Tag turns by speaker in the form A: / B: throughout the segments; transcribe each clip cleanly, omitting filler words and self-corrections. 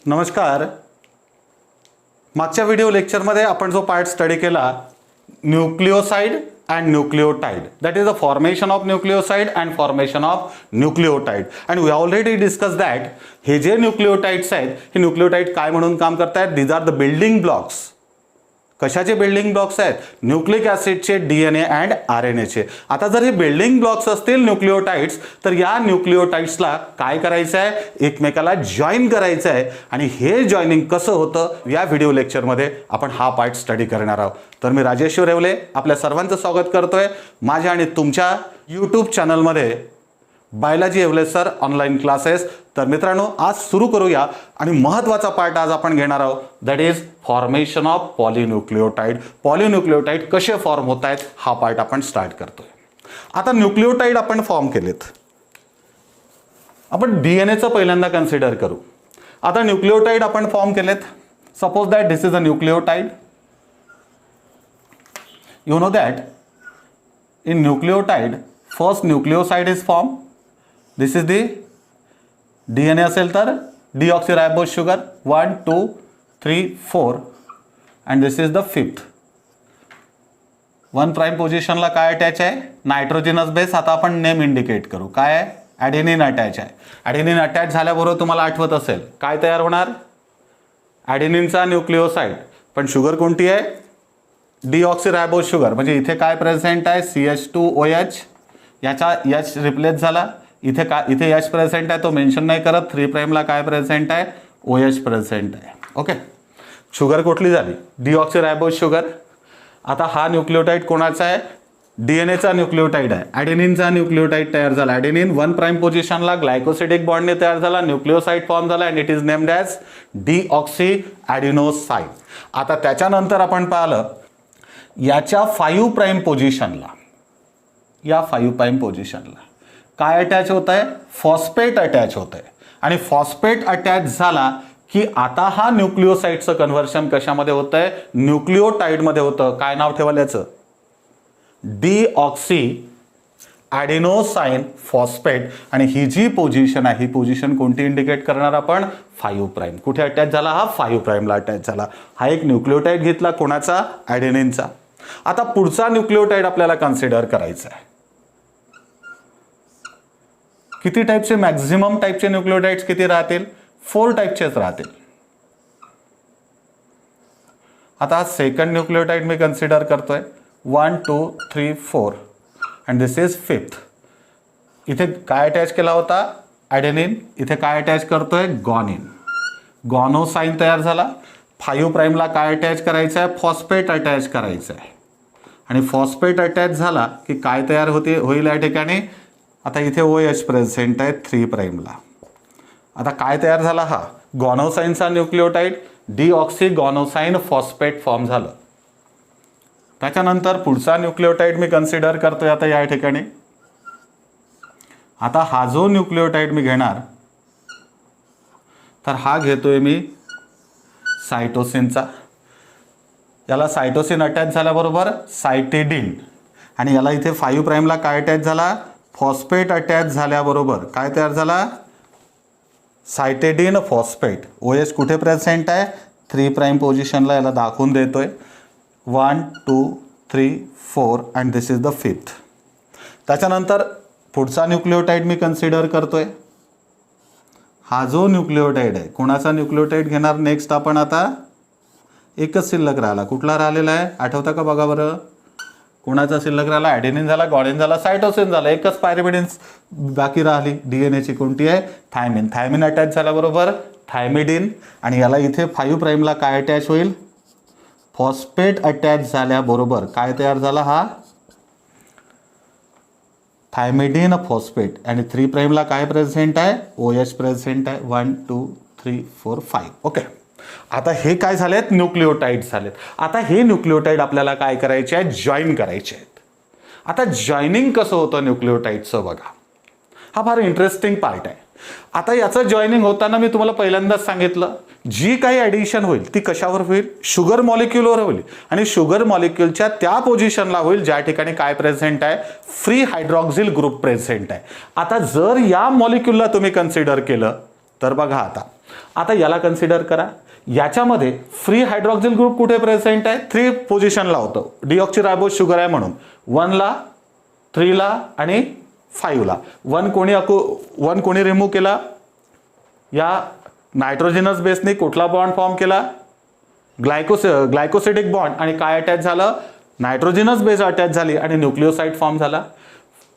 A: नमस्कार. मागच्या व्हिडिओ लेक्चरमध्ये आपण जो पार्ट स्टडी केला nucleoside and nucleotide, that is the formation of nucleoside and formation of nucleotide, and we already discussed that हे जे न्यूक्लियोटाइड्स आहेत हे न्यूक्लियोटाइड काय म्हणून काम करतात. these are the building blocks. कशाचे बिल्डिंग ब्लॉक्स आहेत? न्यूक्लिक ॲसिडचे, DNA अँड RNAचे. आता जर हे बिल्डिंग ब्लॉक्स असतील न्यूक्लियोटाइड्स तर या न्यूक्लियोटाइड्सला काय करायचं आहे? एकमेकाला जॉईन करायचं आहे. आणि हे जॉईनिंग कसं होतं या व्हिडिओ लेक्चरमध्ये आपण हा पार्ट स्टडी करणार आहोत. तर मी राजेश रेवले आपल्या सर्वांचं स्वागत करतोय माझ्या आणि तुमच्या यूट्यूब चॅनलमध्ये बायोलॉजी एव्हलेज सर ऑनलाईन क्लासेस. तर मित्रांनो, आज सुरू करूया आणि महत्त्वाचा पार्ट आज आपण घेणार आहोत, दॅट इज फॉर्मेशन ऑफ पॉलिन्यूक्लियोटाइड. पॉलिन्यूक्लियोटाइड कसे फॉर्म होत आहेत हा पार्ट आपण स्टार्ट करतोय. आता न्यूक्लियोटाइड आपण फॉर्म केलेत. आपण डीएनएचं पहिल्यांदा कन्सिडर करू. आता न्यूक्लियोटाइड आपण फॉर्म केलेत. Suppose that this is a nucleotide. You know that in nucleotide first nucleoside is form. This is the DNA असेल तर deoxyribose sugar 1 2 3 4 and this is the fifth. 1 prime पोझिशनला काय अटॅच आहे? Nitrogenous base. आता आपण name indicate करू. काय आहे? ॲडेनिन अटॅच आहे. ॲडेनिन अटॅच झाल्याबरोबर तुम्हाला आठवत असेल काय तयार होणार? ॲडेनिनचा न्यूक्लियोसाइड. पण शुगर कोणती आहे? डीऑक्सीरायबोज शुगर. म्हणजे इथे काय प्रेझेंट आहे? CH2OH. याचा H रिप्लेस झाला. इथे H प्रेझेंट आहे तो मेन्शन नाही करत. 3 प्राईमला काय प्रेझेंट आहे? OH प्रेझेंट आहे. ओके. शुगर कुठली झाली? डीऑक्सीरायबोज शुगर. आता हा न्यूक्लियोटाइड कोणाचा आहे? डीएनएचा न्यूक्लियोटाइड आहे. ॲडेनिनचा न्यूक्लियोटाइड तयार झाला. ॲडेनिन 1 प्राईम पोझिशनला ग्लायकोसिडिक बॉन्डने तयार झाला. न्यूक्लियोसाइड फॉर्म झाला and it is named as deoxy adenosine. आता त्याच्यानंतर आपण पाहिलं याच्या 5 प्राईम पोझिशनला, या 5 प्राईम पोझिशनला काय अटॅच होत आहे? फॉस्फेट अटॅच होत आहे. आणि फॉस्फेट अटॅच झाला की आता हा न्यूक्लियोसाइडचं कन्व्हर्शन कशामध्ये होत आहे? न्यूक्लियोटाइडमध्ये होतं. काय नाव ठेवाल याचं? Deoxy adenosine phosphate. आणि ही जी पोझिशन आहे ही पोझिशन कोणती इंडिकेट करणार आपण? 5 प्राईम. कुठे अटॅच झाला हा? 5 प्राईमला अटॅच झाला. हा एक न्यूक्लियोटाइड घेतला. कोणाचा? ॲडेनिनचा. आता पुढचा न्यूक्लियोटाइड आपल्याला कन्सिडर करायचा आहे. किती टाईपचे? मॅक्झिमम टाईपचे न्यूक्लियोटाइड्स किती राहतील? 4 टाईपचेच राहतील. आता हा सेकंड न्यूक्लियोटाइड मी कन्सिडर करतोय. 1 2 3 4 अँड दिस इज फिफ्थ. इथे काय अटॅच केला होता? ॲडेनिन. इथे काय अटॅच करतोय? गॉनिन. गॉनोसाइन तयार झाला. 5 प्राईमला काय अटॅच करायचं आहे? फॉस्फेट अटॅच करायचं आहे. आणि फॉस्फेट अटॅच झाला की काय तयार होईल या ठिकाणी? आता इथे OH प्रेझेंट आहे 3 प्राईमला. आता काय तयार झाला? हा गॉनोसाइनचा न्यूक्लियोटाइड. डीऑक्सी गॉनोसाइन फॉस्फेट फॉर्म झालं. त्याच्यानंतर पुढचा न्यूक्लियोटाइड मी कन्सिडर करतोय आता या ठिकाणी. आता हा जो न्यूक्लियोटाइड मी घेणार तर हा घेतोय मी सायटोसिनचा. याला सायटोसिन अटॅच झाल्याबरोबर सायटिडीन. आणि याला इथे 5 प्राईमला काय अटॅच झाला? फॉस्फेट अटॅच झाल्याबरोबर काय तयार झाला? सायटेडिन फॉस्फेट. OH कुठे प्रेझेंट आहे? 3 प्राईम पोझिशनला. याला दाखवून देतोय 1 2 3 4 and this is the fifth. त्याच्यानंतर पुढचा न्यूक्लियोटाइड मी कन्सिडर करतोय. हा जो न्यूक्लियोटाइड आहे कोणाचा न्यूक्लियोटाइड घेणार नेक्स्ट आपण? आता एकच शिल्लक राहिला. कुठला राहिलेला आहे? आठवता का? बघा बरं. कोणाचा शिल्लक राहिला? ॲडेनिन झाला, गॉनिन झाला, सायटोसिन झाला. एकच पायरिमिडिन बाकी राहिली. डीएनएची कोणती आहे? थायमिन. थायमिन अटॅच झाल्याबरोबर थायमिडिन. आणि याला इथे 5 प्राईमला काय अटॅच होईल? फॉस्फेट अटॅच झाल्याबरोबर काय तयार झाला? हा थायमिडिन फॉस्फेट. आणि 3 प्राईमला काय प्रेझेंट आहे? OH प्रेझेंट आहे. 1 2 3 4 5. ओके. आता हे काय झालेत? न्यूक्लियोटाइड झालेत. आता हे न्यूक्लियोटाइड आपल्याला काय करायचे आहेत? जॉईन करायचे आहेत. आता जॉईनिंग कसं होतं न्यूक्लियोटाइडचं बघा. हा फार इंटरेस्टिंग पार्ट आहे. आता याचं जॉईनिंग होताना मी तुम्हाला पहिल्यांदाच सांगितलं जी काही ॲडिशन होईल ती कशावर होईल? शुगर मॉलिक्यूलवर होईल. आणि शुगर मॉलिक्यूलच्या त्या पोझिशनला होईल ज्या ठिकाणी काय प्रेझेंट आहे? फ्री हायड्रॉक्सिल ग्रुप प्रेझेंट आहे. आता जर या मॉलिक्यूलला तुम्ही कन्सिडर केलं तर बघा आता याला कन्सिडर करा. याच्यामध्ये फ्री हायड्रॉक्सिल ग्रुप कुठे प्रेझेंट आहे? 3 पोझिशनला होतं. डिऑक्सिरायबोज शुगर आहे म्हणून 1ला, 3ला आणि 5ला. 1 कोणी रिमूव्ह केला? या नायट्रोजिनस बेसने कुठला बॉन्ड फॉर्म केला? Glycosidic bond. आणि काय अटॅच झालं? नायट्रोजिनस बेस अटॅच झाली आणि न्यूक्लिओसाइड फॉर्म झाला.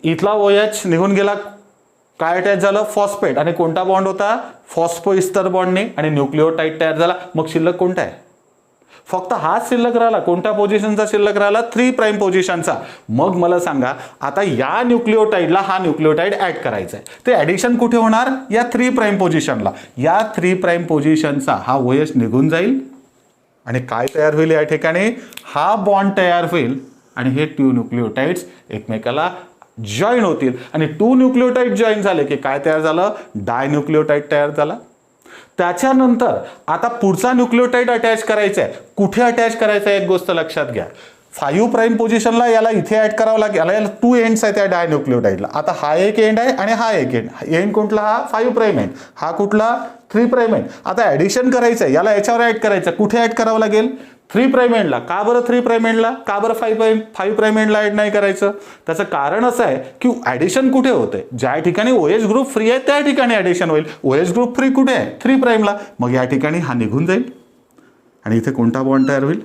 A: इथला OH निघून गेला, काय अटॅच झालं? फॉस्फेट. आणि कोणता बॉन्ड होता? फॉस्फोइस्टर बॉन्डने. आणि न्यूक्लिओटाइड तयार झाला. मग शिल्लक कोणता आहे? फक्त हाच शिल्लक राहिला. कोणत्या पोझिशनचा शिल्लक राहिला? 3 प्राईम पोझिशनचा. मग मला सांगा, आता या न्यूक्लिओटाइडला हा न्यूक्लिओटाइड ऍड करायचा आहे. ते ऍडिशन कुठे होणार? या 3 प्राईम पोझिशनला. या 3 प्राईम पोझिशनचा हा OH निघून जाईल आणि काय तयार होईल? या ठिकाणी हा बॉन्ड तयार होईल आणि हे 2 न्यूक्लिओटाइड्स एकमेकाला जॉईन होतील. आणि 2 न्यूक्लिओटाइड जॉईन झाले की काय तयार झालं? डायन्यूक्लिओटाइड तयार झाला. त्याच्यानंतर आता पुढचा न्यूक्लिओटाइड अटॅच करायचा आहे. कुठे अटॅच करायचा आहे? एक गोष्ट लक्षात घ्या. 5 प्राईम पोझिशनला याला इथे ऍड करावं लागेल. याला 2 एंड्स आहेत त्या डायन्यूक्लिओटाइडला. आता हा एक एंड आहे आणि हा एक एंड. एंड कुठला? हा 5 प्राईम एंड. हा कुठला? 3 प्राईम एंड. आता ऍडिशन करायचं आहे. याला याच्यावर ऍड करायचं. कुठे ऍड करावं लागेल? 3 प्राईम एंडला. का बरं 3 प्राईम एंडला? का बरं 5 प्राईम एंडला ऍड नाही करायचं? त्याचं कारण असं आहे की ऍडिशन कुठे होते? ज्या ठिकाणी OH ग्रुप फ्री आहे त्या ठिकाणी ऍडिशन होईल. OH ग्रुप फ्री कुठे आहे? 3 प्राईमला. मग या ठिकाणी हा निघून जाईल आणि इथे कोणता बॉन्ड तयार होईल?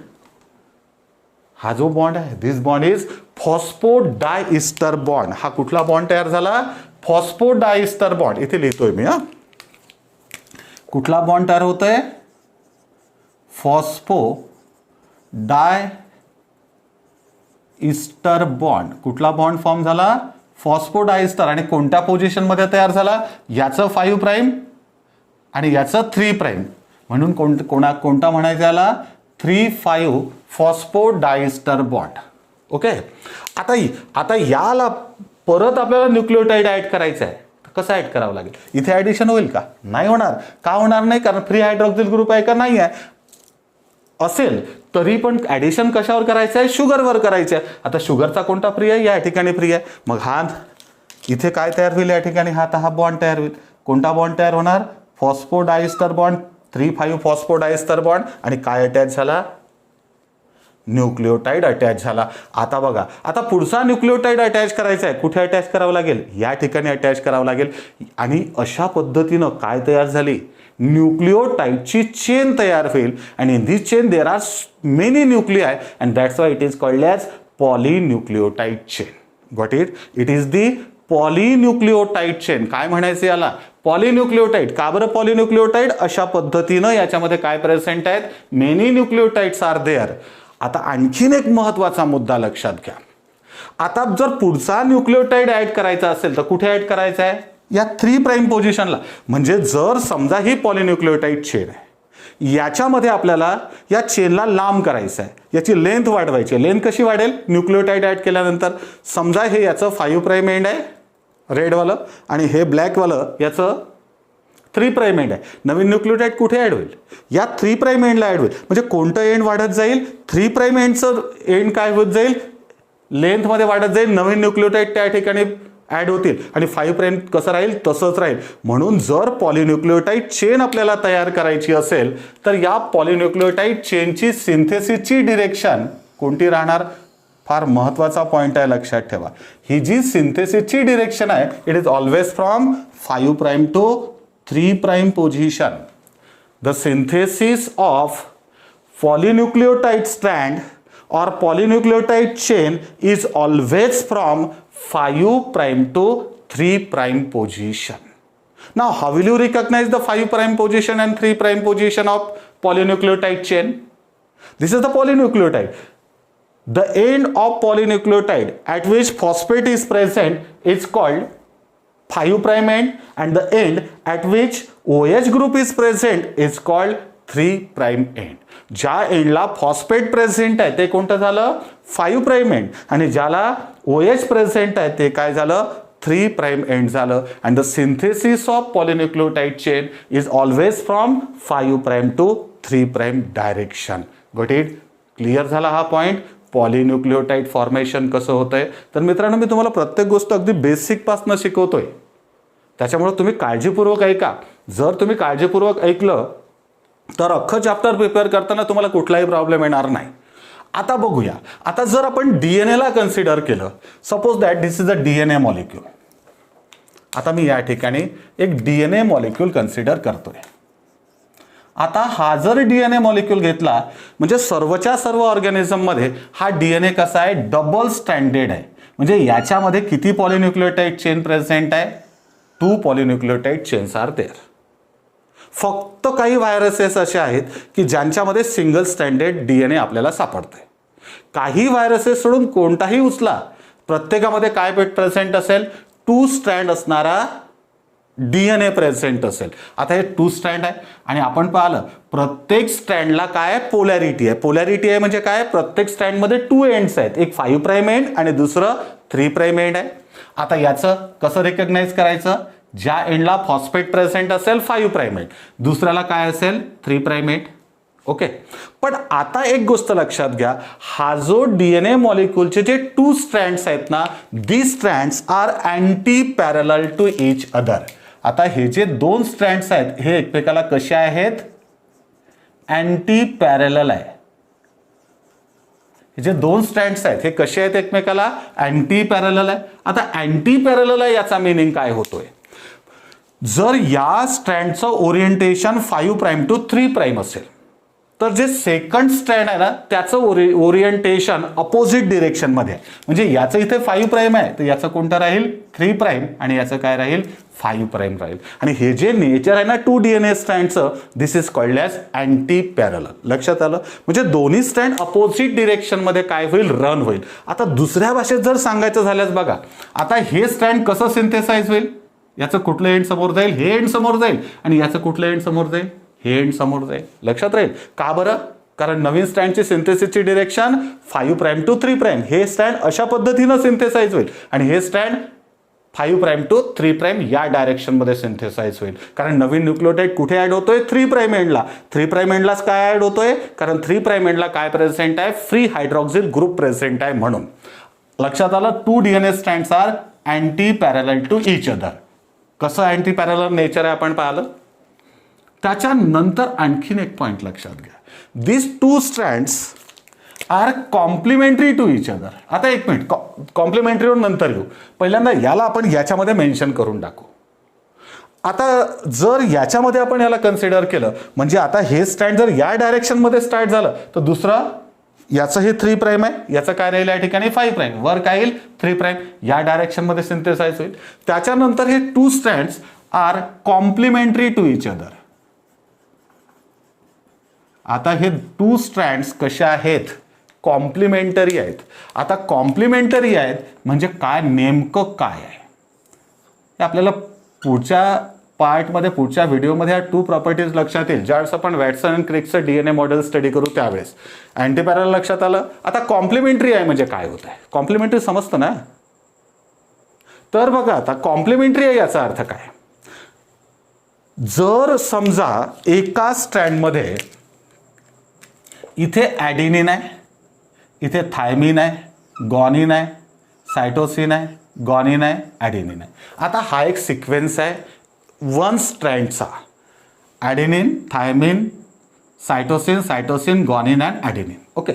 A: हा जो बॉन्ड आहे, दिस बॉन्ड इज फॉस्फोडायइस्टर बॉन्ड. हा कुठला बॉन्ड तयार झाला? फॉस्फोडायइस्टर बॉन्ड. इथे लिहितोय मी. कुठला बॉन्ड तयार होतोय? फॉस्फोडायइस्टर बॉन्ड. कुठला बॉन्ड फॉर्म झाला? फॉस्फोडायइस्टर. आणि कोणत्या पोझिशन मध्ये तयार झाला? याचं 5 प्राईम आणि याचं 3 प्राईम. म्हणून कोणता म्हणायचं याला? 3,5 फॉस्फोडायइस्टर बॉन्ड. ओके. आता याला परत आपल्याला न्यूक्लिओटाइड ऍड करायचं आहे. कसं ऍड करावं लागेल? इथे ऍडिशन होईल का? नाही होणार. का होणार नाही? कारण फ्री हायड्रॉक्सिल ग्रुप आहे का? नाही आहे. असेल तरी पण ऍडिशन कशावर करायचं आहे? शुगरवर करायचं आहे. आता शुगरचा कोणता फ्री आहे? या ठिकाणी फ्री आहे. मग हा इथे काय तयार होईल? या ठिकाणी हा बॉन्ड तयार होईल. कोणता बॉन्ड तयार होणार? फॉस्फोडायइस्टर बॉन्ड. 3,5 फॉस्फोडायइस्टर बॉन्ड. आणि काय अटॅच झाला? न्यूक्लिओटाइड अटॅच झाला. आता बघा, आता पुढचा न्यूक्लिओटाइड अटॅच करायचा आहे. कुठे अटॅच करावं लागेल? या ठिकाणी अटॅच करावं लागेल. आणि अशा पद्धतीनं काय तयार झाली? न्यूक्लिओटाइडची चेन तयार होईल. आणि in this chain there are many nuclei and that's why it is called as polynucleotide chain. Got it? It is the polynucleotide chain. काय म्हणायचं याला? पॉलीन्यूक्लिओटाइड. का बरं पॉलीन्यूक्लिओटाइड? अशा पद्धतीनं याच्यामध्ये काय प्रेझेंट आहेत? Many nucleotides are there. आता आणखीन एक महत्वाचा मुद्दा लक्षात घ्या. आता जर पुढचा न्यूक्लिओटाइड ऍड करायचा असेल तर कुठे ऍड करायचा आहे? या 3 प्राईम पोझिशनला. म्हणजे जर समजा ही पॉलीन्यूक्लिओटाइड चेन आहे, याच्यामध्ये आपल्याला या चेनला लांब करायचं आहे. याची लेंथ वाढवायची. लेंथ कशी वाढेल? न्यूक्लिओटाइड ऍड केल्यानंतर. समजा हे याचं 5 प्राईम एंड आहे रेडवालं आणि हे ब्लॅकवालं याचं 3 प्राईम एंड आहे. नवीन न्यूक्लिओटाइड कुठे ऍड होईल? या 3 प्राईम एंडला ऍड होईल. म्हणजे कोणतं एंड वाढत जाईल? 3 प्राईम एंडचं एंड काय होत जाईल? लेंथमध्ये वाढत जाईल. नवीन न्यूक्लिओटाइड त्या ठिकाणी ऍड होतील आणि 5 प्राईम कसं राहील? तसंच राहील. म्हणून जर पॉलीन्यूक्लिओटाइड चेन आपल्याला तयार करायची असेल तर या पॉलीन्यूक्लिओटाइड चेनची सिंथेसिसची डिरेक्शन कोणती राहणार? फार महत्वाचा पॉइंट आहे, लक्षात ठेवा. ही जी सिंथेसिसची डिरेक्शन आहे, it is always from 5 prime to 3 prime position. The synthesis of polynucleotide strand or polynucleotide chain is always from 5 prime to 3 prime position. Now, how will you recognize the 5 prime position and 3 prime position of polynucleotide chain? This is the polynucleotide. The end of polynucleotide at which phosphate is present is called 5 prime end, and the end at which OH group is present is called 3 prime end. ज्या एंडला phosphate present आहे ते कोणतं झालं? 5 prime end. आणि ज्याला OH present आहे ते काय झालं? 3 प्राईम एंड झालं. And the synthesis of polynucleotide chain is always from 5 prime to 3 prime direction. Got it? Clear झाला हा पॉइंट? पॉलीन्यूक्लिओटाइड फॉर्मेशन कसं होतंय? तर मित्रांनो, मी तुम्हाला प्रत्येक गोष्ट अगदी बेसिक पासून शिकवतोय, त्याच्यामुळे तुम्ही काळजीपूर्वक ऐका. जर तुम्ही काळजीपूर्वक ऐकलं तर अख्खं चॅप्टर प्रिपेअर करताना तुम्हाला कुठलाही प्रॉब्लेम येणार नाही. आता बघूया, आता जर आपण डीएनएला कन्सिडर केलं, suppose that this is a DNA molecule. आता मी या ठिकाणी एक डीएनए मॉलिक्यूल कन्सिडर करतोय. आता हा जर डीएनए मॉलिक्यूल घेतला म्हणजे सर्वच्या सर्व ऑर्गॅनिझममध्ये हा डीएनए कसा आहे, डबल स्ट्रँडेड आहे. म्हणजे याच्यामध्ये किती पॉलिन्यूक्लियोटाइड चेन प्रेझेंट आहे, 2 पॉलिन्यूक्लियोटाइड चेन्स आर देअर. फक्त काही व्हायरसेस असे आहेत की ज्यांच्यामध्ये सिंगल स्ट्रँडेड डीएनए आपल्याला सापडते. काही व्हायरसेस सोडून कोणताही उचला, प्रत्येकामध्ये काय प्रेझेंट असेल, 2 स्ट्रँड असणारा डीएनए प्रेझेंट असेल. आता हे 2 स्ट्रँड आहे आणि आपण पाहिलं प्रत्येक स्ट्रँडला काय पोलॅरिटी आहे. पोलॅरिटी आहे म्हणजे काय, प्रत्येक स्ट्रँडमध्ये 2 एंड्स आहेत, एक 5 प्राइम एंड आणि दुसरं 3 प्राइम एंड आहे. आता याचं कसं रिकग्नाइज करायचं, ज्या एंडला फॉस्फेट प्रेझेंट असेल 5 प्राइम एंड, दुसऱ्याला काय असेल 3 प्राइम एंड. ओके, पण आता एक गोष्ट लक्षात घ्या, हा जो डीएनए मॉलिक्यूलचे जे 2 स्ट्रँड्स आहेत ना, these strands are anti parallel to each other. आता हे जे 2 स्ट्रँड्स आहेत हे एकमेकाला कसे आहेत, अँटी पॅरलल आहे. हे जे 2 स्ट्रँड्स आहेत हे कसे आहेत एकमेकाला, अँटी पॅरलल आहे. आता अँटी पॅरलल आहे याचा मिनिंग काय होतोय, जर या स्ट्रँडचं ओरिएंटेशन 5 प्राइम टू 3 प्राइम असेल तर जे सेकंड स्ट्रँड आहे ना त्याचं ओरिएंटेशन अपोजिट डिरेक्शन मध्ये आहे. म्हणजे याचं इथे 5 प्राइम आहे तर याचं कोणतं राहील 3 प्राइम आणि याचं काय राहील 5 प्राइम राहील. आणि हे जे नेचर आहे ना 2 डीएनए स्ट्रँडचं, this is called as anti parallel. लक्षात आलं, म्हणजे दोन्ही स्ट्रँड अपोजिट डिरेक्शन मध्ये काय होईल, रन होईल. आता दुसऱ्या भाषेत जर सांगायचं झाल्यास बघा, आता हे स्ट्रँड कसं सिंथेसाइज होईल, याचं कुठलं एंड समोर जाईल, हे एंड समोर जाईल आणि याचं कुठलं एंड समोर जाईल, हे एंड समोर जाईल. लक्षात राहील का बरं, कारण नवीन स्ट्रँडची सिंथेसिसची डिरेक्शन 5 प्राइम टू 3 प्राइम, हे स्ट्रँड अशा पद्धतीनं सिंथेसाइज होईल आणि हे स्ट्रँड 5 प्राइम टू 3 प्राइम या डायरेक्शन मध्ये सिंथेसाइज होईल. कारण नवीन न्यूक्लियोटाइड कुठे ऍड होतोय, 3 प्राइम एंडला. 3 प्राइम एंडलाच काय ऍड होतोय, कारण 3 प्राइम एंडला काय प्रेझेंट आहे, फ्री हायड्रॉक्सिल ग्रुप प्रेझेंट आहे. म्हणून लक्षात आलं, 2 DNA strands are anti parallel to each other. कसं अँटी पॅरलल नेचर आहे आपण पाहिलं. त्याच्यानंतर आणखीन एक पॉइंट लक्षात घ्या, this 2 strands are complementary to each other. आता एक मिनिट, कॉम्प्लिमेंटरीवर नंतर येऊ, पहिल्यांदा याला आपण याच्यामध्ये मेन्शन करून टाकू. आता जर याच्यामध्ये आपण याला कन्सिडर केलं म्हणजे आता हे स्ट्रँड जर या डायरेक्शन मध्ये स्टार्ट झालं तर दुसरं याचं हे 3 प्राइम आहे, याचं काय राहील या ठिकाणी 5 प्राइम, वर काय येईल 3 प्राइम, या डायरेक्शन मध्ये सिंथेसाइज होईल. त्याच्यानंतर हे 2 strands are complementary to each other. आता हे 2 स्ट्रँड्स कशा आहेत, कॉम्प्लिमेंटरी आहेत. आता कॉम्प्लिमेंटरी आहेत म्हणजे काय, नेमकं काय आहे हे आपल्याला पुढच्या पार्टमध्ये, पुढच्या व्हिडिओमध्ये ह्या 2 प्रॉपर्टीज लक्षात येईल ज्यावेळेस आपण वॅटसन अँड क्रिकचं डीएनए मॉडेल स्टडी करू त्यावेळेस. अँटीपॅरलल लक्षात आलं. आता कॉम्प्लिमेंटरी आहे म्हणजे काय होत आहे, कॉम्प्लिमेंटरी समजतं ना. तर बघा आता कॉम्प्लिमेंटरी आहे याचा अर्थ काय, जर समजा एका स्ट्रँडमध्ये इथे ॲडेनिन आहे, इथे थायमिन आहे, गॉनिन आहे, सायटोसिन आहे, गॉनिन आहे, ॲडेनिन आहे. आता हा एक सिक्वेन्स आहे 1 स्ट्रँडचा, adenine, thymine, cytosine, cytosine, guanine and adenine. Okay,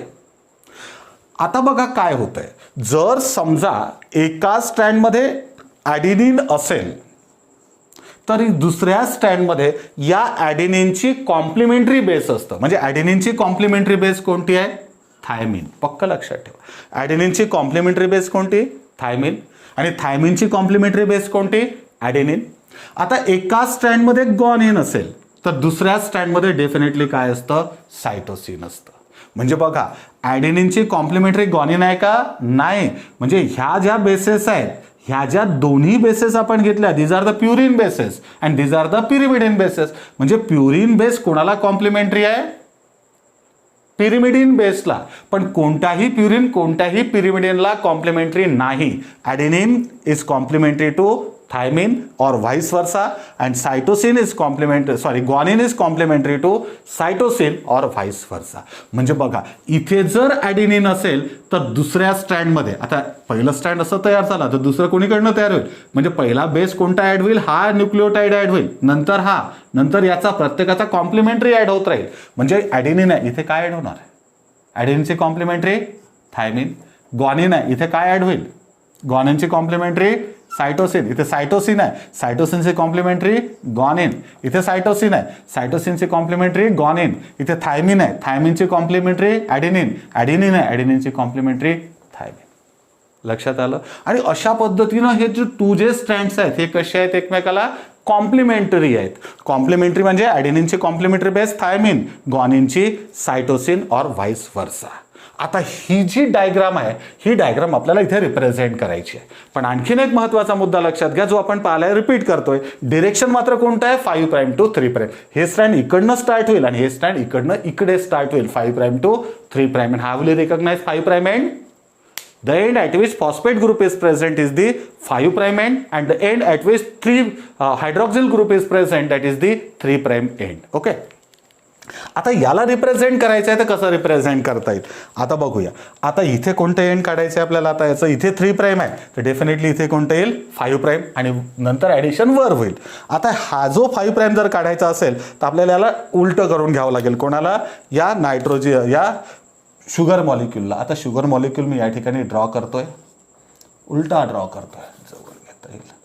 A: आता बघा काय होतंय, जर समजा एका स्ट्रँडमध्ये ॲडेनिन असेल तर दुसऱ्या स्ट्रँडमध्ये या ॲडेनिनची कॉम्प्लिमेंटरी बेस असतं. म्हणजे ॲडेनिनची कॉम्प्लिमेंटरी बेस कोणती आहे, थायमिन. पक्क लक्षात ठेवा, ॲडेनिनची कॉम्प्लिमेंटरी बेस कोणती, थायमिन, आणि थायमिनची कॉम्प्लिमेंटरी बेस कोणती, ॲडेनिन. आता एका स्ट्रँडमध्ये गॉनिन असेल तर दुसऱ्या स्ट्रँडमध्ये डेफिनेटली काय असतं, सायटोसिन असतं. म्हणजे बघा ॲडेनिनची कॉम्प्लिमेंटरी गॉनिन आहे का, नाही. म्हणजे ह्या ज्या बेसेस आहेत, ह्या ज्या दोन्ही बेसेस आपण घेतल्या, these are the purine bases and these are the pyrimidine bases. म्हणजे प्युरिन बेस कोणाला कॉम्प्लिमेंटरी आहे, पिरिमिडिन बेसला. पण कोणताही प्युरिन कोणत्याही पिरिमिडिनला कॉम्प्लिमेंटरी नाही. Adenine is complementary to thymine और vice versa, and cytosine is complementary, sorry guanine is complementary to cytosine और व्हाइस वर्सा. म्हणजे बघा इथे जर ॲडेनिन असेल तर दुसऱ्या स्ट्रँडमध्ये, आता पहिलं स्ट्रँड असं तयार झाला तर दुसरं कोणीकडनं तयार होईल, म्हणजे पहिला बेस कोणता ऍड होईल, हा न्यूक्लिओटाइड ऍड होईल, नंतर हा, नंतर याचा प्रत्येकाचा कॉम्प्लिमेंटरी ऍड होत राहील. म्हणजे ॲडेनिन आहे इथे काय ऍड होणार, ॲडेनिनची कॉम्प्लिमेंटरी थायमिन. ग्वानिन आहे इथे काय ऍड होईल, ग्वानिनची कॉम्प्लिमेंटरी सायटोसिन. इथे सायटोसिन आहे, सायटोसिनची कॉम्प्लिमेंटरी ग्वानिन. इथे सायटोसिन आहे, सायटोसिनची कॉम्प्लिमेंटरी ग्वानिन. इथे थायमिन आहे, थायमिनची कॉम्प्लिमेंटरी ॲडेनिन. ॲडेनिन आहे, ॲडेनिनची कॉम्प्लिमेंटरी थायमिन. लक्षात आलं. आणि अशा पद्धतीनं हे जे 2 जे स्ट्रँड्स आहेत हे कसे आहेत, एकमेकाला कॉम्प्लिमेंटरी आहेत. कॉम्प्लिमेंटरी म्हणजे ॲडेनिनची कॉम्प्लिमेंटरी बेस थायमिन, ग्वानिनची सायटोसिन और व्हाइस वर्सा. आता ही जी डायग्राम आहे ही डायग्राम आपल्याला इथे रिप्रेझेंट करायची आहे. पण आणखीन एक महत्त्वाचा मुद्दा लक्षात घ्या जो आपण पाहिलाय, रिपीट करतोय. डिरेक्शन मात्र कोणतं आहे, 5 प्राइम टू 3 प्राइम. हे स्ट्रँड इकडनं स्टार्ट होईल आणि हे स्ट्रँड इकडनं इकडे स्टार्ट होईल, 5 prime to 3 prime. And how will recognise 5 prime end? The end at which phosphate group is present is the 5 prime end, and the end at which 3 hydroxyl group is present, that is the 3 prime end. Okay. आता याला represent करायचं आहे तर कसं represent करता येईल आता बघूया. आता इथे कोणतं एंड काढायचं आहे आपल्याला, आता याचं इथे 3 प्राइम आहे तर डेफिनेटली इथे कोणतं येईल 5 प्राइम आणि नंतर ॲडिशन वर होईल. आता हा जो 5 प्राइम जर काढायचा असेल तर आपल्याला याला उलटं करून घ्यावं लागेल. कोणाला, या नायट्रोजन, या शुगर मॉलिक्यूलला. आता शुगर मॉलिक्यूल मी या ठिकाणी ड्रॉ करतोय, उलटा ड्रॉ करतोय, जवळ घेता येईल.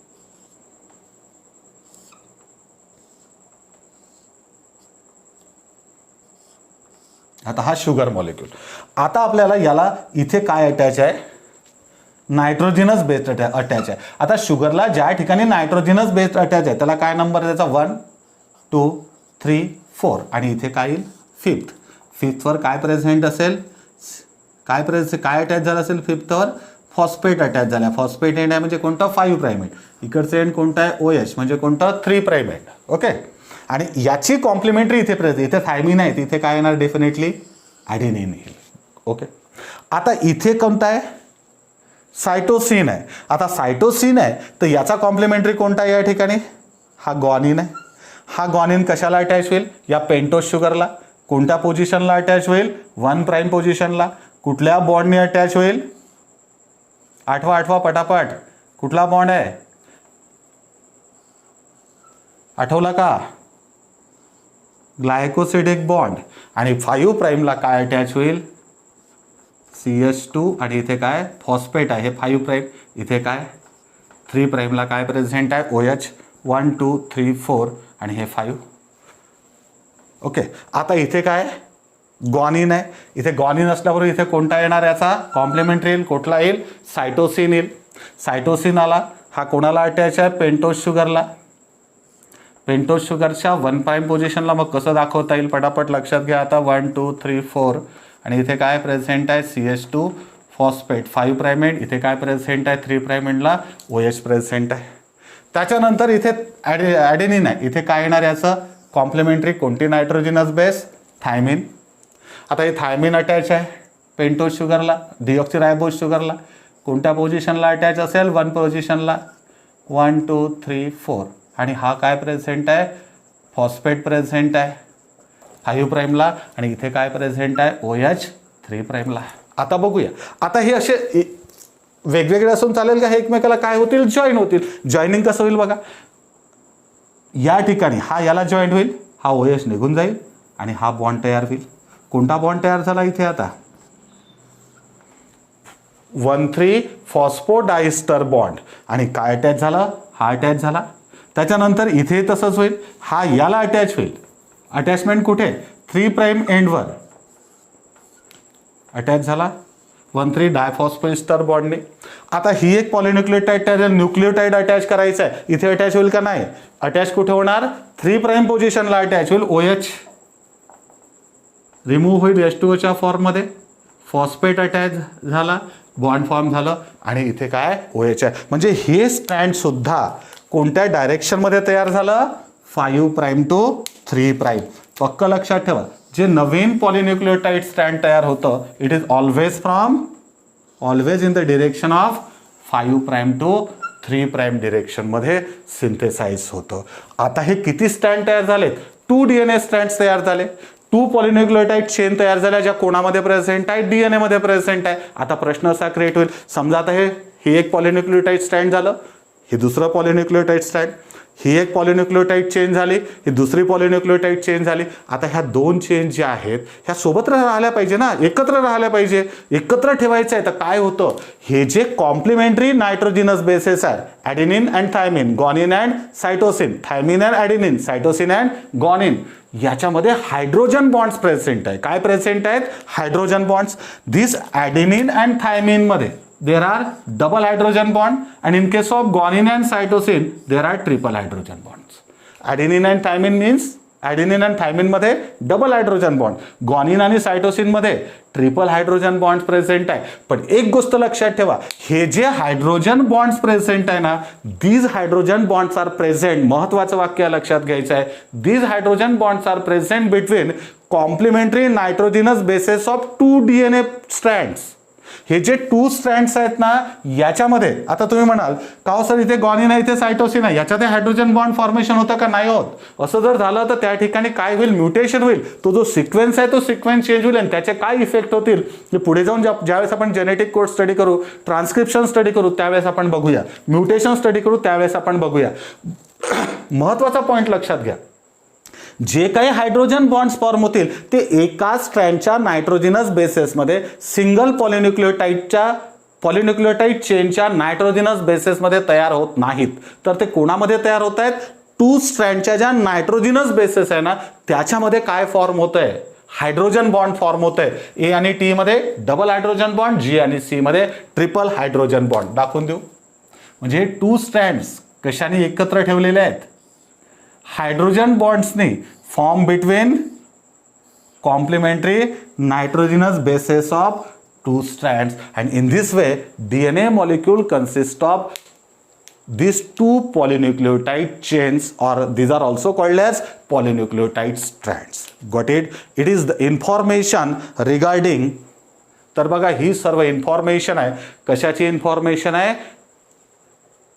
A: आता हा शुगर मॉलिक्यूल. आता आपल्याला याला इथे काय अटॅच आहे, नायट्रोजिनस बेस्ड अटॅच आहे. आता शुगरला ज्या ठिकाणी नायट्रोजिनस बेस्ड अटॅच आहे त्याला काय नंबर आहे त्याचा, 1 2 3 4 आणि इथे काय येईल 5th. 5th वर काय प्रेझेंट असेल, काय अटॅच झालं असेल 5th वर, फॉस्फेट अटॅच झाला. फॉस्फेट एंड आहे म्हणजे कोणतं 5 प्राइम एंड. इकडचं एंड कोणतं आहे OH म्हणजे कोणतं 3 प्राइम एंड. ओके. आणि याची कॉम्प्लिमेंटरी इथे प्रेझेंट, इथे थायमिन आहे तिथे काय येणार, डेफिनेटली ॲडेनिन येईल. ओके. आता इथे कोणता आहे, सायटोसिन आहे. आता सायटोसिन आहे तर याचा कॉम्प्लिमेंटरी कोणता आहे या ठिकाणी, हा ग्वानिन आहे. हा ग्वानिन कशाला अटॅच होईल, या पेंटोस शुगरला. कोणत्या पोझिशनला अटॅच होईल, 1 प्राइम पोझिशनला. कुठल्या बॉन्डने अटॅच होईल, आठवा पटापट, कुठला बॉन्ड आहे आठवला का, ग्लायकोसिडिक बॉन्ड. आणि 5 प्राइमला काय अटॅच होईल, CH2 आणि इथे काय फॉस्फेट आहे 5 प्राइम. इथे काय 3 प्राइमला काय प्रेझेंट आहे OH, 1 2 3 4 आणि हे 5. ओके. आता इथे काय ग्वानिन आहे, इथे ग्वानिन असल्याबरोबर इथे कोणता येणार याचा कॉम्प्लिमेंटरी येईल, कुठला येईल, सायटोसिन येईल. सायटोसिन आला, हा कोणाला अटॅच आहे, पेंटोस शुगरला. पेंटोस शुगरच्या 1 प्राइम पोझिशनला. मग कसं दाखवता येईल पटापट लक्षात घ्या. आता 1 2 3 4 आणि इथे काय प्रेझेंट आहे CH2 फॉस्फेट 5 प्राइम एंड. इथे काय प्रेझेंट आहे 3 प्राइम एंडला OH प्रेझेंट आहे. त्याच्यानंतर इथे ॲडेनिन आहे, इथे काय येणार याचं कॉम्प्लिमेंटरी, कोणती नायट्रोजिनस बेस, थायमिन. आता हे थायमिन अटॅच आहे पेंटोस शुगरला, डिऑक्सिरायबोज शुगरला. कोणत्या पोझिशनला अटॅच असेल, 1 पोझिशनला, 1 2 3 4 आणि हा काय प्रेझेंट आहे, फॉस्फेट प्रेझेंट आहे 5 प्राइमला आणि इथे काय प्रेझेंट आहे OH 3 प्राइमला. आता बघूया, आता हे असे वेगवेगळे असून चालेल का, हे एकमेकाला काय होतील, जॉईन होतील. जॉईनिंग कसं होईल बघा, या ठिकाणी हा याला जॉईंट होईल, हा OH निघून जाईल आणि हा बॉन्ड तयार होईल. कोणता बॉन्ड तयार झाला इथे, आता 1,3 फॉस्फोडायस्टर बॉन्ड आणि काय अटॅच झाला, हा अटॅच झाला. त्याच्यानंतर इथे तसंच होईल, हा याला अटॅच होईल. अटॅचमेंट कुठे, 3 प्राइम एंडवर अटॅच झाला 1,3 डायफॉस्फोएस्टर बॉन्डने. आता ही एक पॉलिन्यूक्लियोटाइड न्यूक्लियोटाइड अटॅच करायचं आहे, इथे अटॅच होईल का नाही, अटॅच कुठे होणार, 3 प्राइम पोझिशनला अटॅच होईल. OH रिमूव्ह होईल H2O फॉर्ममध्ये, फॉस्फेट अटॅच झाला, बॉन्ड फॉर्म झालं आणि इथे काय OH आहे. म्हणजे हे स्ट्रँड सुद्धा कोणत्या डायरेक्शनमध्ये तयार झालं, 5 प्राइम टू 3 प्राइम. पक्क लक्षात ठेवा, जे नवीन पॉलिन्यूक्लियोटाइड स्ट्रँड तयार होतं, it is always in the direction of 5 prime to 3 prime डिरेक्शनमध्ये सिंथेसाइज होतं. आता हे किती स्ट्रँड तयार झाले? 2 DNA स्ट्रँड्स तयार झाले. 2 पॉलिन्यूक्लियोटाइड चेन तयार झाल्या ज्या कोणामध्ये प्रेझेंट आहे? DNA मध्ये प्रेझेंट आहे. आता प्रश्न असा क्रिएट होईल, समजा आता हे एक पॉलिन्यूक्लियोटाइड स्ट्रँड झालं, हे दुसरं पॉलिन्यूक्लियोटाइड स्ट्रँड, ही एक पॉलिन्यूक्लियोटाइड चेन झाली, ही दुसरी पॉलिन्यूक्लियोटाइड चेन झाली. आता ह्या 2 चेन ज्या आहेत ह्या सोबत राहायला पाहिजे ना, एकत्र राहायला पाहिजे, एकत्र ठेवायचं आहे. तर काय होतं, हे जे कॉम्प्लिमेंटरी नायट्रोजिनस बेसेस आहे, adenine and thymine, guanine and cytosine, thymine and adenine, cytosine and guanine, याच्यामध्ये हायड्रोजन बॉन्ड्स प्रेझेंट आहे. काय प्रेझेंट आहेत? Hydrogen bonds. This adenine and thymine मध्ये there are double hydrogen bond, and in case of guanine and cytosine there are triple hydrogen bonds. Adenine and thymine means ॲडेनिन आणि thiamine मध्ये double hydrogen bond, guanine आणि cytosine मध्ये triple hydrogen bond present आहे. पण एक गोष्ट लक्षात ठेवा, हे जे हायड्रोजन बॉन्ड्स प्रेझेंट आहे ना, these hydrogen bonds are present, महत्वाचं वाक्य लक्षात घ्यायचं आहे, these hydrogen bonds are present between complementary nitrogenous bases of 2 DNA strands. हे जे 2 स्ट्रँड्स आहेत ना, याच्यामध्ये आता तुम्ही म्हणाल का हो सर इथे गॉनिन आहे इथे सायटोसिन आहे, याच्यात हायड्रोजन बॉन्ड फॉर्मेशन होतं का? नाही होत. असं जर झालं तर त्या ठिकाणी काय होईल? म्युटेशन होईल. तो जो सिक्वेन्स आहे तो सिक्वेन्स चेंज होईल आणि त्याचे काय इफेक्ट होतील ते पुढे जाऊन ज्यावेळेस आपण जेनेटिक कोड स्टडी करू, ट्रान्सक्रिप्शन स्टडी करू त्यावेळेस आपण बघूया, म्युटेशन स्टडी करू त्यावेळेस आपण बघूया. महत्वाचा पॉइंट लक्षात घ्या, जे काही हायड्रोजन बॉन्ड्स फॉर्म होतील ते एका स्ट्रँडच्या नायट्रोजिनस बेसेसमध्ये सिंगल पॉलिन्यूक्लियोटाइड चेनच्या नायट्रोजिनस बेसेसमध्ये तयार होत नाहीत. तर ते कोणामध्ये तयार होत आहेत? 2 स्ट्रँडच्या ज्या नायट्रोजिनस बेसेस आहे ना त्याच्यामध्ये काय फॉर्म होत आहे? हायड्रोजन बॉन्ड फॉर्म होत आहे. ए आणि टी मध्ये डबल हायड्रोजन बॉन्ड, जी आणि सी मध्ये ट्रिपल हायड्रोजन बॉन्ड. दाखवून देऊ. म्हणजे 2 स्ट्रँड्स कशाने एकत्र ठेवलेले आहेत? हायड्रोजन बॉन्ड्सनी form between complementary nitrogenous bases of 2 strands, and in this way DNA molecule consists of these 2 polynucleotide chains, or these are also called as polynucleotide strands. Got it? It is the information regarding, तर बघा ही सर्व information आहे. कशाची information आहे?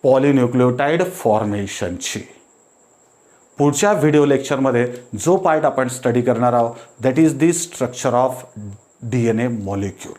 A: पॉलिन्यूक्लियोटाइड फॉर्मेशनची. पुढच्या video लेक्चरमध्ये जो part आपण स्टडी करणार आहोत that is the structure of DNA molecule.